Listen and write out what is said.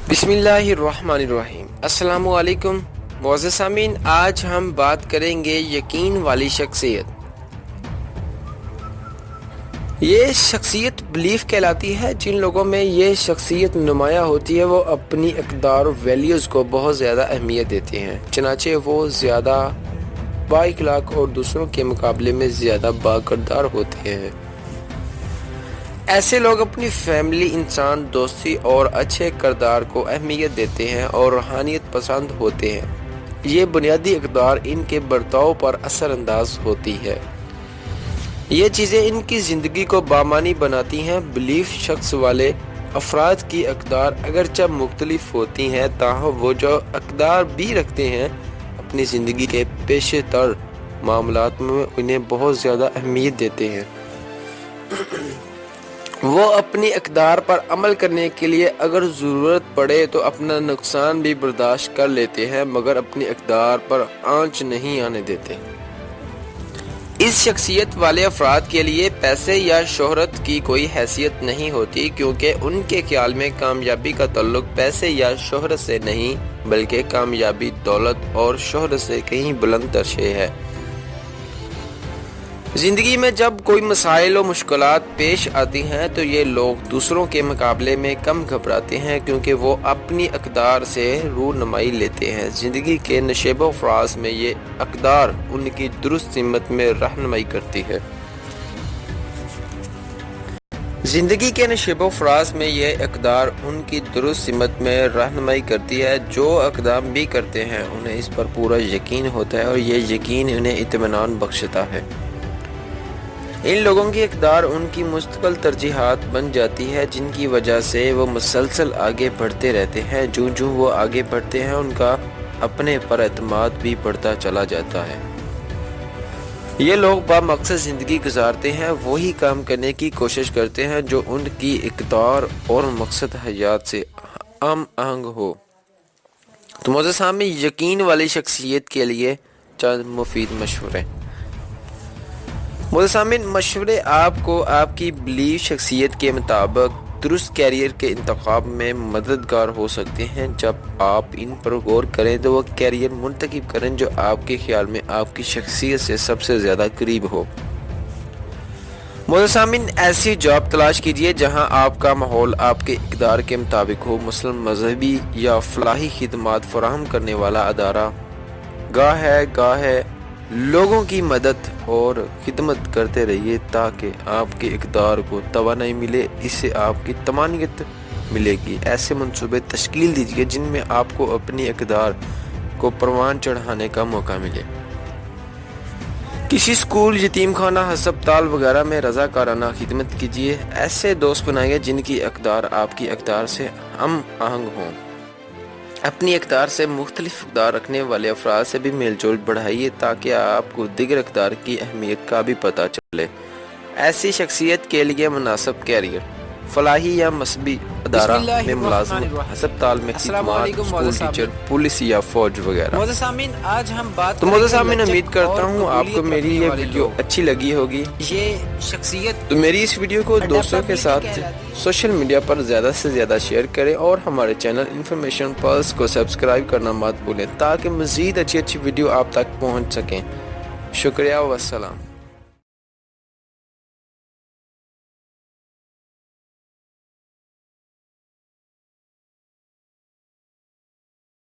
بسم اللہ الرحمن الرحیم۔ السلام علیکم معزز سامعین، آج ہم بات کریں گے یقین والی شخصیت۔ یہ شخصیت بلیف کہلاتی ہے۔ جن لوگوں میں یہ شخصیت نمایاں ہوتی ہے وہ اپنی اقدار اور ویلیوز کو بہت زیادہ اہمیت دیتے ہیں، چنانچہ وہ زیادہ با اخلاق اور دوسروں کے مقابلے میں زیادہ با کردار ہوتے ہیں۔ ایسے لوگ اپنی فیملی، انسان دوستی اور اچھے کردار کو اہمیت دیتے ہیں اور روحانیت پسند ہوتے ہیں۔ یہ بنیادی اقدار ان کے برتاؤ پر اثر انداز ہوتی ہے۔ یہ چیزیں ان کی زندگی کو بامعنی بناتی ہیں۔ بلیف شخص والے افراد کی اقدار اگرچہ مختلف ہوتی ہیں، تاہم وہ جو اقدار بھی رکھتے ہیں اپنی زندگی کے پیش تر معاملات میں انہیں بہت زیادہ اہمیت دیتے ہیں۔ وہ اپنی اقدار پر عمل کرنے کے لیے اگر ضرورت پڑے تو اپنا نقصان بھی برداشت کر لیتے ہیں، مگر اپنی اقدار پر آنچ نہیں آنے دیتے۔ اس شخصیت والے افراد کے لیے پیسے یا شہرت کی کوئی حیثیت نہیں ہوتی، کیونکہ ان کے خیال میں کامیابی کا تعلق پیسے یا شہرت سے نہیں بلکہ کامیابی دولت اور شہرت سے کہیں بلند تر شے ہے۔ زندگی میں جب کوئی مسائل و مشکلات پیش آتی ہیں تو یہ لوگ دوسروں کے مقابلے میں کم گھبراتے ہیں، کیونکہ وہ اپنی اقدار سے رونمائی لیتے ہیں۔ زندگی کے نشیب و فراز میں یہ اقدار ان کی درست سمت میں رہنمائی کرتی ہے۔ زندگی کے نشیب و فراز میں یہ اقدار ان کی درست سمت میں رہنمائی کرتی ہے۔ جو اقدام بھی کرتے ہیں انہیں اس پر پورا یقین ہوتا ہے اور یہ یقین انہیں اطمینان بخشتا ہے۔ ان لوگوں کی اقدار ان کی مستقل ترجیحات بن جاتی ہے، جن کی وجہ سے وہ مسلسل آگے بڑھتے رہتے ہیں۔ جوں وہ آگے بڑھتے ہیں ان کا اپنے پر اعتماد بھی بڑھتا چلا جاتا ہے۔ یہ لوگ با مقصد زندگی گزارتے ہیں، وہی کام کرنے کی کوشش کرتے ہیں جو ان کی اقدار اور مقصد حیات سے ہم آہنگ ہو۔ تو معزز سامعین، یقین والی شخصیت کے لیے چند مفید مشورے۔ معزز سامعین، مشورے آپ کو آپ کی بلیف شخصیت کے مطابق درست کیریئر کے انتخاب میں مددگار ہو سکتے ہیں۔ جب آپ ان پر غور کریں تو وہ کیریئر منتخب کریں جو آپ کے خیال میں آپ کی شخصیت سے سب سے زیادہ قریب ہو۔ معزز سامعین، ایسی جاب تلاش کیجیے جہاں آپ کا ماحول آپ کے اقدار کے مطابق ہو، مثلاً مذہبی یا فلاحی خدمات فراہم کرنے والا ادارہ۔ گاہ ہے لوگوں کی مدد اور خدمت کرتے رہیے تاکہ آپ کے اقدار کو توانائی ملے، اس سے آپ کی طمانینت ملے گی۔ ایسے منصوبے تشکیل دیجیے جن میں آپ کو اپنی اقدار کو پروان چڑھانے کا موقع ملے۔ کسی اسکول، یتیم خانہ، ہسپتال وغیرہ میں رضاکارانہ خدمت کیجیے۔ ایسے دوست بنائیے جن کی اقدار آپ کی اقدار سے ہم آہنگ ہوں۔ اپنی اقدار سے مختلف اقدار رکھنے والے افراد سے بھی میل جول بڑھائیے تاکہ آپ کو دیگر اقدار کی اہمیت کا بھی پتہ چلے۔ ایسی شخصیت کے لیے مناسب کیریئر: فلاحی یا مذہبی ادارہ میں ملازمت، ہسپتال میں خدمات، اسکول ٹیچر، پولیس یا فوج وغیرہ۔ معزز سامعین، آج ہم بات تو معزز سامعین، امید کرتا ہوں آپ کو میری یہ ویڈیو اچھی لگی ہوگی۔ یہ شخصیت تو میری اس ویڈیو کو دوستوں کے ساتھ سوشل میڈیا پر زیادہ سے زیادہ شیئر کریں اور ہمارے چینل انفارمیشن پلس کو سبسکرائب کرنا مت بھولیں تاکہ مزید اچھی ویڈیو آپ تک پہنچ سکیں۔ شکریہ والسلام۔